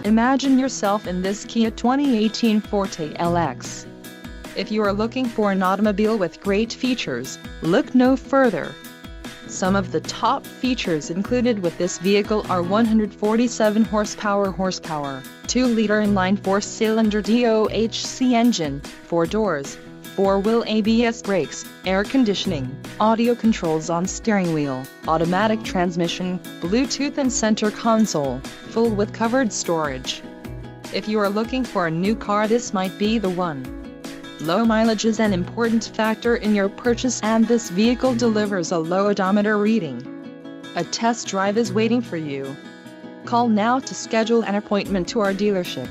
Imagine yourself in this Kia 2018 Forte LX. If you are looking for an automobile with great features, look no further. Some of the top features included with this vehicle are 147 horsepower, 2-liter inline 4-cylinder DOHC engine, 4 doors, 4-wheel ABS brakes, air conditioning, audio controls on steering wheel, automatic transmission, Bluetooth and center console, full with covered storage. If you are looking for a new car, this might be the one. Low mileage is an important factor in your purchase, and this vehicle delivers a low odometer reading. A test drive is waiting for you. Call now to schedule an appointment to our dealership.